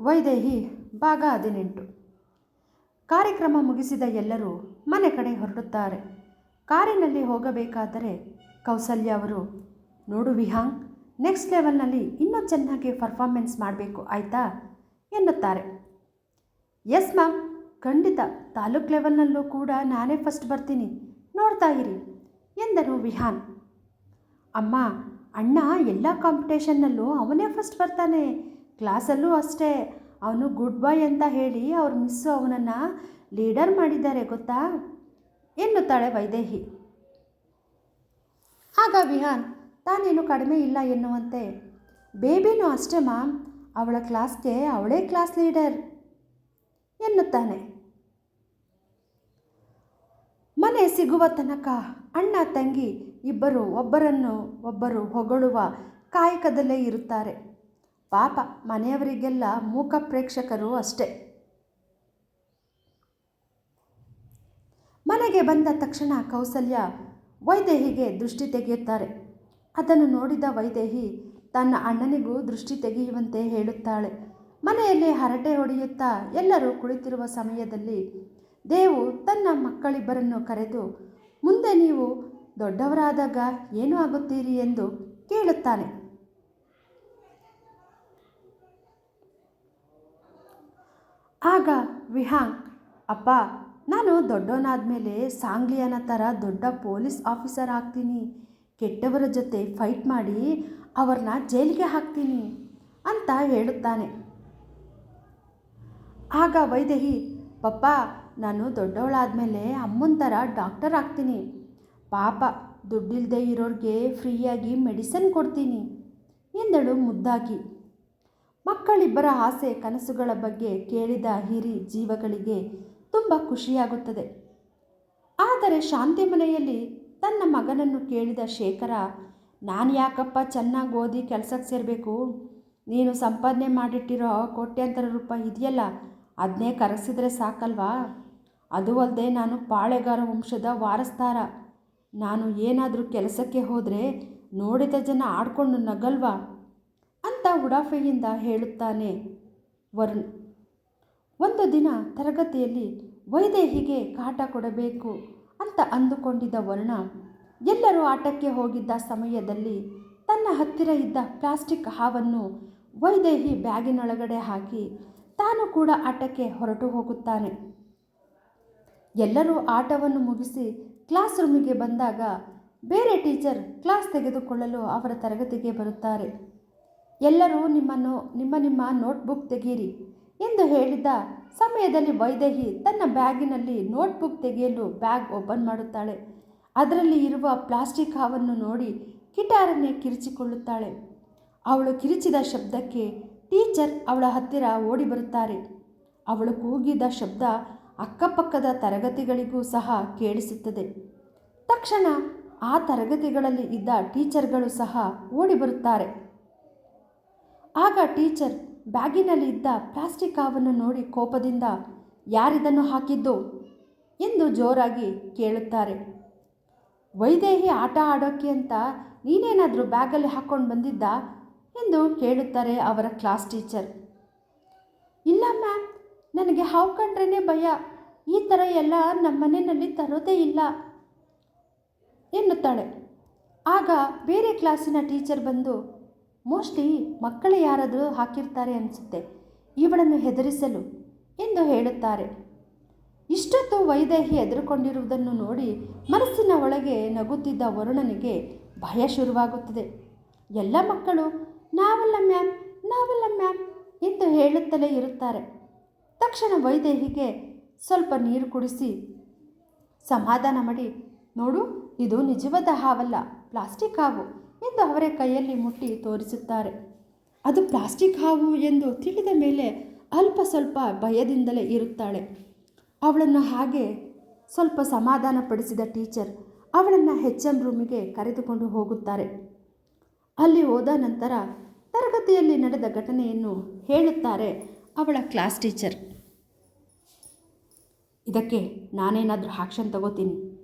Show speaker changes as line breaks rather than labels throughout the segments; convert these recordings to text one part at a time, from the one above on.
ವೈದೇಹಿ ಭಾಗ 18. ಕಾರ್ಯಕ್ರಮ ಮುಗಿಸಿದ ಎಲ್ಲರೂ ಮನೆ ಕಡೆ ಹೊರಡುತ್ತಾರೆ. ಕಾರಿನಲ್ಲಿ ಹೋಗಬೇಕಾದರೆ ಕೌಸಲ್ಯ ಅವರು, ನೋಡು ವಿಹಾಂಗ್, ನೆಕ್ಸ್ಟ್ ಲೆವೆಲ್ನಲ್ಲಿ ಇನ್ನೂ ಚೆನ್ನಾಗಿ ಪರ್ಫಾರ್ಮೆನ್ಸ್ ಮಾಡಬೇಕು ಆಯಿತಾ ಎನ್ನುತ್ತಾರೆ. ಎಸ್ ಮ್ಯಾಮ್, ಖಂಡಿತ ತಾಲೂಕ್ ಲೆವೆಲ್ನಲ್ಲೂ ಕೂಡ ನಾನೇ ಫಸ್ಟ್ ಬರ್ತೀನಿ, ನೋಡ್ತಾ ಇರಿ ಎಂದನು ವಿಹಾನ್. ಅಮ್ಮ, ಅಣ್ಣ ಎಲ್ಲ ಕಾಂಪಿಟೇಷನ್ನಲ್ಲೂ ಅವನೇ ಫಸ್ಟ್ ಬರ್ತಾನೆ, ಕ್ಲಾಸಲ್ಲೂ ಅಷ್ಟೇ. ಅವನು ಗುಡ್ ಬಾಯ್ ಅಂತ ಹೇಳಿ ಅವ್ರ ಮಿಸ್ಸು ಅವನನ್ನು ಲೀಡರ್ ಮಾಡಿದ್ದಾರೆ ಗೊತ್ತಾ ಎನ್ನುತ್ತಾಳೆ ವೈದೇಹಿ. ಆಗ ವಿಹಾನ್ ತಾನೇನು ಕಡಿಮೆ ಇಲ್ಲ ಎನ್ನುವಂತೆ, ಬೇಬಿನೂ ಅಷ್ಟೇ ಮ್ಯಾಮ್, ಅವಳ ಕ್ಲಾಸ್ಗೆ ಅವಳೇ ಕ್ಲಾಸ್ ಲೀಡರ್ ಎನ್ನುತ್ತಾನೆ. ಮನೆ ಸಿಗುವ ತನಕ ಅಣ್ಣ ತಂಗಿ ಇಬ್ಬರು ಒಬ್ಬರು ಹೊಗಳುವ ಕಾಯಕದಲ್ಲೇ ಇರುತ್ತಾರೆ. ಪಾಪ, ಮನೆಯವರಿಗೆಲ್ಲ ಮೂಕ ಪ್ರೇಕ್ಷಕರು ಅಷ್ಟೆ. ಮನೆಗೆ ಬಂದ ತಕ್ಷಣ ಕೌಸಲ್ಯ ವೈದೇಹಿಗೆ ದೃಷ್ಟಿ ತೆಗೆಯುತ್ತಾರೆ. ಅದನ್ನು ನೋಡಿದ ವೈದೇಹಿ ತನ್ನ ಅಣ್ಣನಿಗೂ ದೃಷ್ಟಿ ತೆಗೆಯುವಂತೆ ಹೇಳುತ್ತಾಳೆ. ಮನೆಯಲ್ಲಿ ಹರಟೆ ಹೊಡೆಯುತ್ತಾ ಎಲ್ಲರೂ ಕುಳಿತಿರುವ ಸಮಯದಲ್ಲಿ ದೇವು ತನ್ನ ಮಕ್ಕಳಿಬ್ಬರನ್ನು ಕರೆದು, ಮುಂದೆ ನೀವು ದೊಡ್ಡವರಾದಾಗ ಏನು ಆಗುತ್ತೀರಿ ಎಂದು ಕೇಳುತ್ತಾನೆ. ಆಗ ವಿಹಾಂಗ್, ಅಪ್ಪ, ನಾನು ದೊಡ್ಡವನಾದ ಮೇಲೆ ಸಾಂಗ್ಲಿಯನ ಥರ ದೊಡ್ಡ ಪೊಲೀಸ್ ಆಫೀಸರ್ ಆಗ್ತೀನಿ, ಕೆಟ್ಟವರ ಜೊತೆ ಫೈಟ್ ಮಾಡಿ ಅವ್ರನ್ನ ಜೈಲಿಗೆ ಹಾಕ್ತೀನಿ ಅಂತ ಹೇಳುತ್ತಾನೆ. ಆಗ ವೈದೇಹಿ, ಪಪ್ಪ, ನಾನು ದೊಡ್ಡವಳಾದಮೇಲೆ ಅಮ್ಮನ ಥರ ಡಾಕ್ಟರ್ ಆಗ್ತೀನಿ, ಪಾಪ ದುಡ್ಡಿಲ್ಲದೆ ಇರೋರಿಗೆ ಫ್ರೀಯಾಗಿ ಮೆಡಿಸಿನ್ ಕೊಡ್ತೀನಿ ಎಂದಳು ಮುದ್ದಾಗಿ. ಮಕ್ಕಳಿಬ್ಬರ ಆಸೆ ಕನಸುಗಳ ಬಗ್ಗೆ ಕೇಳಿದ ಹಿರಿ ಜೀವಗಳಿಗೆ ತುಂಬ ಖುಷಿಯಾಗುತ್ತದೆ. ಆದರೆ ಶಾಂತಿ ಮನೆಯಲ್ಲಿ ತನ್ನ ಮಗನನ್ನು ಕೇಳಿದ ಶೇಖರ, ನಾನು ಯಾಕಪ್ಪ ಚೆನ್ನಾಗಿ ಓದಿ ಕೆಲಸಕ್ಕೆ ಸೇರಬೇಕು, ನೀನು ಸಂಪಾದನೆ ಮಾಡಿಟ್ಟಿರೋ ಕೋಟ್ಯಾಂತರ ರೂಪಾಯಿ ಇದೆಯಲ್ಲ, ಅದನ್ನೇ ಕರಗಿಸಿದ್ರೆ ಸಾಕಲ್ವಾ? ಅದು ಅಲ್ಲದೆ ನಾನು ಪಾಳೆಗಾರ ವಂಶದ ವಾರಸ್ದಾರ, ನಾನು ಏನಾದರೂ ಕೆಲಸಕ್ಕೆ ಹೋದರೆ ನೋಡಿದ ಜನ ಆಡ್ಕೊಂಡು ನಗಲ್ವಾ ಅಂತ ಉಡಾಫೆಯಿಂದ ಹೇಳುತ್ತಾನೆ ವರುಣ್. ಒಂದು ದಿನ ತರಗತಿಯಲ್ಲಿ ವೈದೇಹಿಗೆ ಕಾಟ ಕೊಡಬೇಕು ಅಂತ ಅಂದುಕೊಂಡಿದ್ದ ವರುಣ ಎಲ್ಲರೂ ಆಟಕ್ಕೆ ಹೋಗಿದ್ದ ಸಮಯದಲ್ಲಿ ತನ್ನ ಹತ್ತಿರ ಇದ್ದ ಪ್ಲಾಸ್ಟಿಕ್ ಹಾವನ್ನು ವೈದೇಹಿ ಬ್ಯಾಗಿನೊಳಗಡೆ ಹಾಕಿ ತಾನು ಕೂಡ ಆಟಕ್ಕೆ ಹೊರಟು ಹೋಗುತ್ತಾನೆ. ಎಲ್ಲರೂ ಆಟವನ್ನು ಮುಗಿಸಿ ಕ್ಲಾಸ್ ರೂಮಿಗೆ ಬಂದಾಗ ಬೇರೆ ಟೀಚರ್ ಕ್ಲಾಸ್ ತೆಗೆದುಕೊಳ್ಳಲು ಅವರ ತರಗತಿಗೆ ಬರುತ್ತಾರೆ. ಎಲ್ಲರೂ ನಿಮ್ಮ ನೋಟ್ಬುಕ್ ತೆಗೀರಿ ಎಂದು ಹೇಳಿದ ಸಮಯದಲ್ಲಿ ವೈದೇಹಿ ತನ್ನ ಬ್ಯಾಗಿನಲ್ಲಿ ನೋಟ್ಬುಕ್ ತೆಗೆಯಲು ಬ್ಯಾಗ್ ಓಪನ್ ಮಾಡುತ್ತಾಳೆ. ಅದರಲ್ಲಿ ಇರುವ ಪ್ಲಾಸ್ಟಿಕ್ ಹಾವನ್ನು ನೋಡಿ ಕಿಟಾರನ್ನೇ ಕಿರಿಚಿಕೊಳ್ಳುತ್ತಾಳೆ. ಅವಳು ಕಿರಿಚಿದ ಶಬ್ದಕ್ಕೆ ಟೀಚರ್ ಅವಳ ಹತ್ತಿರ ಓಡಿ ಬರುತ್ತಾರೆ. ಅವಳು ಕೂಗಿದ ಶಬ್ದ ಅಕ್ಕಪಕ್ಕದ ತರಗತಿಗಳಿಗೂ ಸಹ ಕೇಳಿಸುತ್ತದೆ. ತಕ್ಷಣ ಆ ತರಗತಿಗಳಲ್ಲಿ ಇದ್ದ ಟೀಚರ್ಗಳು ಸಹ ಓಡಿ ಬರುತ್ತಾರೆ. ಆಗ ಟೀಚರ್ ಬ್ಯಾಗಿನಲ್ಲಿ ಇದ್ದ ಪ್ಲಾಸ್ಟಿಕ್ ಹಾವನ್ನು ನೋಡಿ ಕೋಪದಿಂದ, ಯಾರಿದನ್ನು ಹಾಕಿದ್ದು ಎಂದು ಜೋರಾಗಿ ಕೇಳುತ್ತಾರೆ. ವೈದೇಹಿ ಆಟ ಆಡೋಕ್ಕೆ ಅಂತ ನೀನೇನಾದರೂ ಬ್ಯಾಗಲ್ಲಿ ಹಾಕ್ಕೊಂಡು ಬಂದಿದ್ದ ಎಂದು ಕೇಳುತ್ತಾರೆ ಅವರ ಕ್ಲಾಸ್ ಟೀಚರ್. ಇಲ್ಲ ಮ್ಯಾಮ್, ನನಗೆ ಹಾವು ಕಂಡ್ರೇ ಭಯ, ಈ ಥರ ಎಲ್ಲ ನಮ್ಮ ಮನೆಯಲ್ಲಿ ತರೋದೇ ಇಲ್ಲ ಎನ್ನುತ್ತಾಳೆ. ಆಗ ಬೇರೆ ಕ್ಲಾಸಿನ ಟೀಚರ್ ಬಂದು, ಮೋಸ್ಟ್ಲಿ ಮಕ್ಕಳು ಯಾರಾದರೂ ಹಾಕಿರ್ತಾರೆ ಅನಿಸುತ್ತೆ, ಇವಳನ್ನು ಹೆದರಿಸಲು ಎಂದು ಹೇಳುತ್ತಾರೆ. ಇಷ್ಟೊತ್ತು ವೈದೇಹಿ ಹೆದರುಕೊಂಡಿರುವುದನ್ನು ನೋಡಿ ಮನಸ್ಸಿನ ಒಳಗೆ ನಗುತ್ತಿದ್ದ ವರುಣನಿಗೆ ಭಯ ಶುರುವಾಗುತ್ತದೆ. ಎಲ್ಲ ಮಕ್ಕಳು ನಾವಲ್ಲ ಮ್ಯಾಮ್ ಎಂದು ಹೇಳುತ್ತಲೇ ಇರುತ್ತಾರೆ. ತಕ್ಷಣ ವೈದೇಹಿಗೆ ಸ್ವಲ್ಪ ನೀರು ಕುಡಿಸಿ ಸಮಾಧಾನ ಮಾಡಿ, ನೋಡು, ಇದು ನಿಜವಾದ ಹಾವಲ್ಲ, ಪ್ಲಾಸ್ಟಿಕ್ ಹಾವು ಎಂದು ಅವರ ಕೈಯಲ್ಲಿ ಮುಟ್ಟಿ ತೋರಿಸುತ್ತಾರೆ. ಅದು ಪ್ಲಾಸ್ಟಿಕ್ ಹಾವು ಎಂದು ತಿಳಿದ ಮೇಲೆ ಅಲ್ಪ ಸ್ವಲ್ಪ ಭಯದಿಂದಲೇ ಇರುತ್ತಾಳೆ. ಅವಳನ್ನು ಹಾಗೆ ಸ್ವಲ್ಪ ಸಮಾಧಾನಪಡಿಸಿದ ಟೀಚರ್ ಅವಳನ್ನು HM ರೂಮಿಗೆ ಕರೆದುಕೊಂಡು ಹೋಗುತ್ತಾರೆ. ಅಲ್ಲಿ ಹೋದ ನಂತರ ತರಗತಿಯಲ್ಲಿ ನಡೆದ ಘಟನೆಯನ್ನು ಹೇಳುತ್ತಾರೆ ಅವಳ ಕ್ಲಾಸ್ ಟೀಚರ್. ಇದಕ್ಕೆ ನಾನೇನಾದರೂ ಆಕ್ಷನ್ ತಗೋತೀನಿ,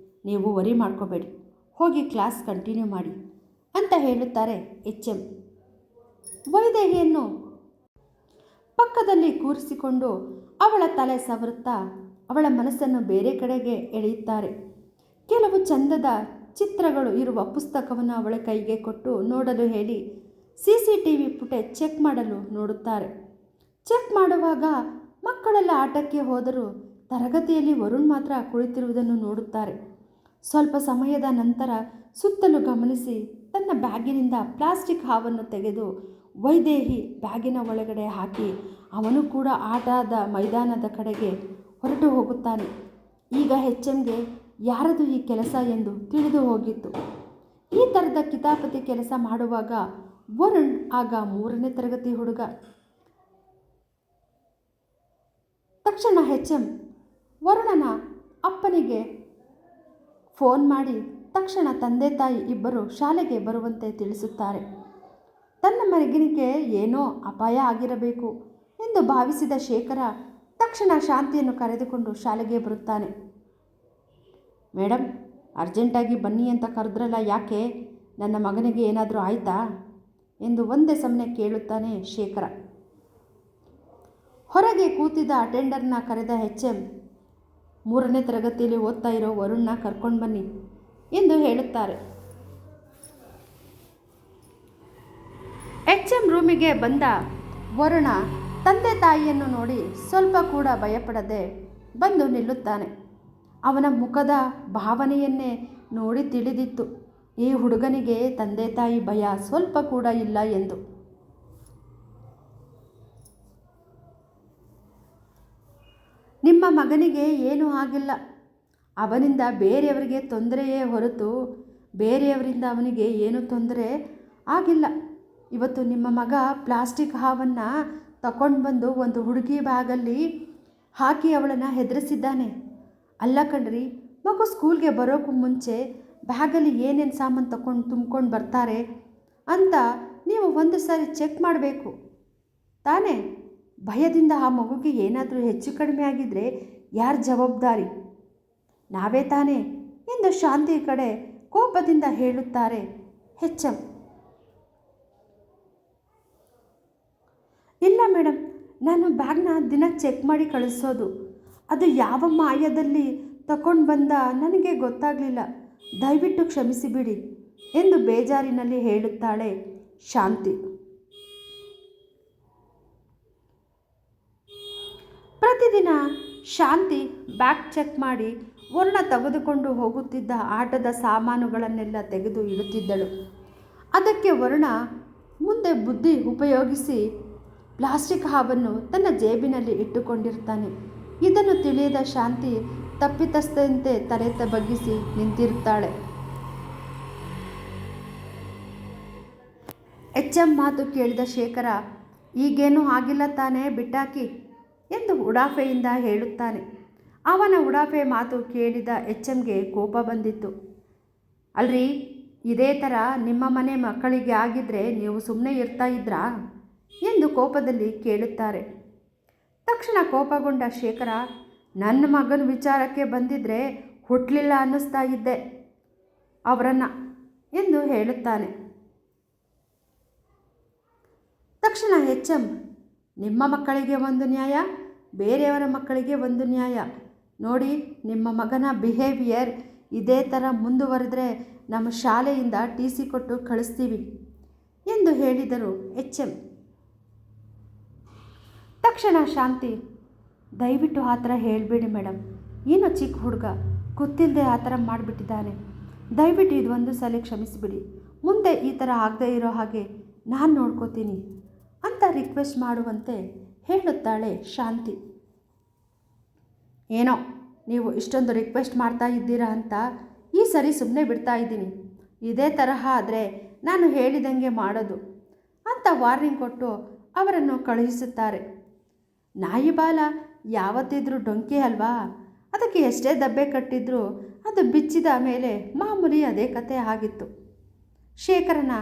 ನೀವು ವರಿ ಮಾಡ್ಕೋಬೇಡಿ, ಹೋಗಿ ಕ್ಲಾಸ್ ಕಂಟಿನ್ಯೂ ಮಾಡಿ ಅಂತ ಹೇಳುತ್ತಾರೆ HM. ವೈದೇಹಿಯನ್ನು ಪಕ್ಕದ ಪಕ್ಕದಲ್ಲಿ ಕೂರಿಸಿಕೊಂಡು ಅವಳ ತಲೆ ಸವರುತ್ತಾ ಅವಳ ಮನಸ್ಸನ್ನು ಬೇರೆ ಕಡೆಗೆ ಎಳೆಯುತ್ತಾರೆ. ಕೆಲವು ಚಂದದ ಚಿತ್ರಗಳು ಇರುವ ಪುಸ್ತಕವನ್ನು ಅವಳ ಕೈಗೆ ಕೊಟ್ಟು ನೋಡಲು ಹೇಳಿ CCTV ಫುಟೇಜ್ ಚೆಕ್ ಮಾಡಲು ನೋಡುತ್ತಾರೆ. ಚೆಕ್ ಮಾಡುವಾಗ ಮಕ್ಕಳೆಲ್ಲ ಆಟಕ್ಕೆ ಹೋದರೂ ತರಗತಿಯಲ್ಲಿ ವರುಣ್ ಮಾತ್ರ ಕುಳಿತಿರುವುದನ್ನು ನೋಡುತ್ತಾರೆ. ಸ್ವಲ್ಪ ಸಮಯದ ನಂತರ ಸುತ್ತಲೂ ಗಮನಿಸಿ ತನ್ನ ಬ್ಯಾಗಿನಿಂದ ಪ್ಲಾಸ್ಟಿಕ್ ಹಾವನ್ನು ತೆಗೆದು ವೈದೇಹಿ ಬ್ಯಾಗಿನ ಒಳಗಡೆ ಹಾಕಿ ಅವನು ಕೂಡ ಆಟದ ಮೈದಾನದ ಕಡೆಗೆ ಹೊರಟು ಹೋಗುತ್ತಾನೆ. ಈಗ HMಗೆ ಯಾರದು ಈ ಕೆಲಸ ಎಂದು ತಿಳಿದು ಹೋಗಿತ್ತು. ಈ ಥರದ ಕಿತಾಪತಿ ಕೆಲಸ ಮಾಡುವಾಗ ವರುಣ್ ಆಗ 3ನೇ ತರಗತಿ ಹುಡುಗ. ತಕ್ಷಣ HM ವರುಣನ ಅಪ್ಪನಿಗೆ ಫೋನ್ ಮಾಡಿ ತಕ್ಷಣ ತಂದೆ ತಾಯಿ ಇಬ್ಬರು ಶಾಲೆಗೆ ಬರುವಂತೆ ತಿಳಿಸುತ್ತಾರೆ. ತನ್ನ ಮಗನಿಗೆ ಏನೋ ಅಪಾಯ ಆಗಿರಬೇಕು ಎಂದು ಭಾವಿಸಿದ ಶೇಖರ ತಕ್ಷಣ ಶಾಂತಿಯನ್ನು ಕರೆದುಕೊಂಡು ಶಾಲೆಗೆ ಬರುತ್ತಾನೆ. ಮೇಡಮ್, ಅರ್ಜೆಂಟಾಗಿ ಬನ್ನಿ ಅಂತ ಕರೆದ್ರಲ್ಲ, ಯಾಕೆ? ನನ್ನ ಮಗನಿಗೆ ಏನಾದರೂ ಆಯಿತಾ ಎಂದು ಒಂದೇ ಸಮನೆ ಕೇಳುತ್ತಾನೆ ಶೇಖರ. ಹೊರಗೆ ಕೂತಿದ್ದ ಅಟೆಂಡರ್ನ ಕರೆದ HM 3ನೇ ತರಗತಿಯಲ್ಲಿ ಓದ್ತಾ ಇರೋ ವರುಣ್ನ ಕರ್ಕೊಂಡು ಬನ್ನಿ ಎಂದು ಹೇಳುತ್ತಾರೆ. HM ರೂಮಿಗೆ ಬಂದ ವರುಣ ತಂದೆ ತಾಯಿಯನ್ನು ನೋಡಿ ಸ್ವಲ್ಪ ಕೂಡ ಭಯಪಡದೆ ಬಂದು ನಿಲ್ಲುತ್ತಾನೆ. ಅವನ ಮುಖದ ಭಾವನೆಯನ್ನೇ ನೋಡಿ ತಿಳಿದಿತ್ತು, ಈ ಹುಡುಗನಿಗೆ ತಂದೆ ತಾಯಿ ಭಯ ಸ್ವಲ್ಪ ಕೂಡ ಇಲ್ಲ ಎಂದು. ನಿಮ್ಮ ಮಗನಿಗೆ ಏನೂ ಆಗಿಲ್ಲ. ಅವನಿಂದ ಬೇರೆಯವರಿಗೆ ತೊಂದರೆಯೇ ಹೊರತು ಬೇರೆಯವರಿಂದ ಅವನಿಗೆ ಏನೂ ತೊಂದರೆ ಆಗಿಲ್ಲ. ಇವತ್ತು ನಿಮ್ಮ ಮಗ ಪ್ಲಾಸ್ಟಿಕ್ ಹಾವನ್ನು ತಗೊಂಡು ಬಂದು ಒಂದು ಹುಡುಗಿ ಬ್ಯಾಗಲ್ಲಿ ಹಾಕಿ ಅವಳನ್ನು ಹೆದರಿಸಿದ್ದಾನೆ. ಅಲ್ಲ ಕಣ್ರಿ, ಮಗು ಸ್ಕೂಲ್ಗೆ ಬರೋಕ್ಕೂ ಮುಂಚೆ ಬ್ಯಾಗಲ್ಲಿ ಏನೇನು ಸಾಮಾನು ತುಂಬ್ಕೊಂಡು ಬರ್ತಾರೆ ಅಂತ ನೀವು ಒಂದು ಸಾರಿ ಚೆಕ್ ಮಾಡಬೇಕು ತಾನೇ. ಭಯದಿಂದ ಆ ಮಗುಗೆ ಏನಾದರೂ ಹೆಚ್ಚು ಕಡಿಮೆ ಆಗಿದ್ದರೆ ಯಾರು ಜವಾಬ್ದಾರಿ? ನಾವೇ ತಾನೇ ಎಂದು ಶಾಂತಿ ಕಡೆ ಕೋಪದಿಂದ ಹೇಳುತ್ತಾರೆ HM. ಇಲ್ಲ ಮೇಡಮ್, ನಾನು ಬ್ಯಾಗ್ನ ದಿನ ಚೆಕ್ ಮಾಡಿ ಕಳಿಸೋದು. ಅದು ಯಾವ ಮಾಯದಲ್ಲಿ ತಗೊಂಡು ಬಂದ ನನಗೆ ಗೊತ್ತಾಗಲಿಲ್ಲ. ದಯವಿಟ್ಟು ಕ್ಷಮಿಸಿಬಿಡಿ ಎಂದು ಬೇಜಾರಿನಲ್ಲಿ ಹೇಳುತ್ತಾಳೆ ಶಾಂತಿ. ಪ್ರತಿದಿನ ಶಾಂತಿ ಬ್ಯಾಗ್ ಚೆಕ್ ಮಾಡಿ ವರುಣ ತೆಗೆದುಕೊಂಡು ಹೋಗುತ್ತಿದ್ದ ಆಟದ ಸಾಮಾನುಗಳನ್ನೆಲ್ಲ ತೆಗೆದು ಇಡುತ್ತಿದ್ದಳು. ಅದಕ್ಕೆ ವರುಣ ಮುಂದೆ ಬುದ್ಧಿ ಉಪಯೋಗಿಸಿ ಪ್ಲಾಸ್ಟಿಕ್ ಹಾವನ್ನು ತನ್ನ ಜೇಬಿನಲ್ಲಿ ಇಟ್ಟುಕೊಂಡಿರ್ತಾನೆ. ಇದನ್ನು ತಿಳಿಯದ ಶಾಂತಿ ತಪ್ಪಿತಸ್ಥಂತೆ ತಲೆ ಬಗ್ಗಿಸಿ ನಿಂತಿರುತ್ತಾಳೆ. HM ಮಾತು ಕೇಳಿದ ಶೇಖರ, ಈಗೇನೂ ಆಗಿಲ್ಲ ತಾನೇ, ಬಿಟ್ಟಾಕಿ ಎಂದು ಉಡಾಫೆಯಿಂದ ಹೇಳುತ್ತಾನೆ. ಅವನ ಉಡಾಫೆ ಮಾತು ಕೇಳಿದ HMಗೆ ಕೋಪ ಬಂದಿತ್ತು. ಅಲ್ರಿ, ಇದೇ ಥರ ನಿಮ್ಮ ಮನೆ ಮಕ್ಕಳಿಗೆ ಆಗಿದ್ದರೆ ನೀವು ಸುಮ್ಮನೆ ಇರ್ತಾ ಇದ್ರಾ ಎಂದು ಕೋಪದಲ್ಲಿ ಕೇಳುತ್ತಾರೆ. ತಕ್ಷಣ ಕೋಪಗೊಂಡ ಶೇಖರ, ನನ್ನ ಮಗನ ವಿಚಾರಕ್ಕೆ ಬಂದಿದ್ದರೆ ಹುಟ್ಟಲಿಲ್ಲ ಅನ್ನಿಸ್ತಾ ಇದ್ದೆ ಅವರನ್ನು ಎಂದು ಹೇಳುತ್ತಾನೆ. ತಕ್ಷಣ HM, ನಿಮ್ಮ ಮಕ್ಕಳಿಗೆ ಒಂದು ನ್ಯಾಯ, ಬೇರೆಯವರ ಮಕ್ಕಳಿಗೆ ಒಂದು ನ್ಯಾಯ. ನೋಡಿ, ನಿಮ್ಮ ಮಗನ ಬಿಹೇವಿಯರ್ ಇದೇ ಥರ ಮುಂದುವರೆದರೆ ನಮ್ಮ ಶಾಲೆಯಿಂದ TC ಕೊಟ್ಟು ಕಳಿಸ್ತೀವಿ ಎಂದು ಹೇಳಿದರು HM. ತಕ್ಷಣ ಶಾಂತಿ, ದಯವಿಟ್ಟು ಆ ಥರ ಹೇಳಬೇಡಿ ಮೇಡಮ್, ಏನೋ ಚಿಕ್ಕ ಹುಡುಗ ಗೊತ್ತಿಲ್ಲದೆ ಆ ಥರ ಮಾಡಿಬಿಟ್ಟಿದ್ದಾನೆ. ದಯವಿಟ್ಟು ಇದು ಒಂದು ಸಲ ಕ್ಷಮಿಸಿಬಿಡಿ. ಮುಂದೆ ಈ ಥರ ಆಗದೇ ಇರೋ ಹಾಗೆ ನಾನು ನೋಡ್ಕೋತೀನಿ ಅಂತ ರಿಕ್ವೆಸ್ಟ್ ಮಾಡುವಂತೆ ಹೇಳುತ್ತಾಳೆ ಶಾಂತಿ. ಏನೋ ನೀವು ಇಷ್ಟೊಂದು ರಿಕ್ವೆಸ್ಟ್ ಮಾಡ್ತಾ ಇದ್ದೀರಾ ಅಂತ ಈ ಸರಿ ಸುಮ್ಮನೆ ಬಿಡ್ತಾ ಇದ್ದೀನಿ. ಇದೇ ತರಹ ಆದರೆ ನಾನು ಹೇಳಿದಂಗೆ ಮಾಡೋದು ಅಂತ ವಾರ್ನಿಂಗ್ ಕೊಟ್ಟು ಅವರನ್ನು ಕಳುಹಿಸುತ್ತಾರೆ. ನಾಯಿ ಬಾಲ ಯಾವತ್ತಿದ್ರೂ ಡೊಂಕಿ ಅಲ್ವಾ, ಅದಕ್ಕೆ ಎಷ್ಟೇ ದಬ್ಬೆ ಕಟ್ಟಿದ್ರೂ ಅದು ಬಿಚ್ಚಿದ ಮೇಲೆ ಮಾಮೂಲಿ ಅದೇ ಕತೆ ಆಗಿತ್ತು. ಶೇಖರನ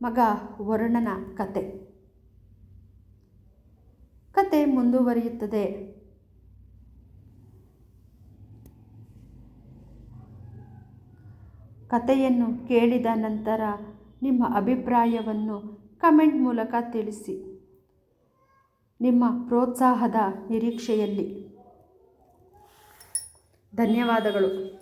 ಮಗ ವರುಣನ ಕತೆ ಮುಂದುವರಿಯುತ್ತದೆ. ಕತೆಯನ್ನು ಕೇಳಿದ ನಂತರ ನಿಮ್ಮ ಅಭಿಪ್ರಾಯವನ್ನು ಕಮೆಂಟ್ ಮೂಲಕ ತಿಳಿಸಿ. ನಿಮ್ಮ ಪ್ರೋತ್ಸಾಹದ ನಿರೀಕ್ಷೆಯಲ್ಲಿ. ಧನ್ಯವಾದಗಳು.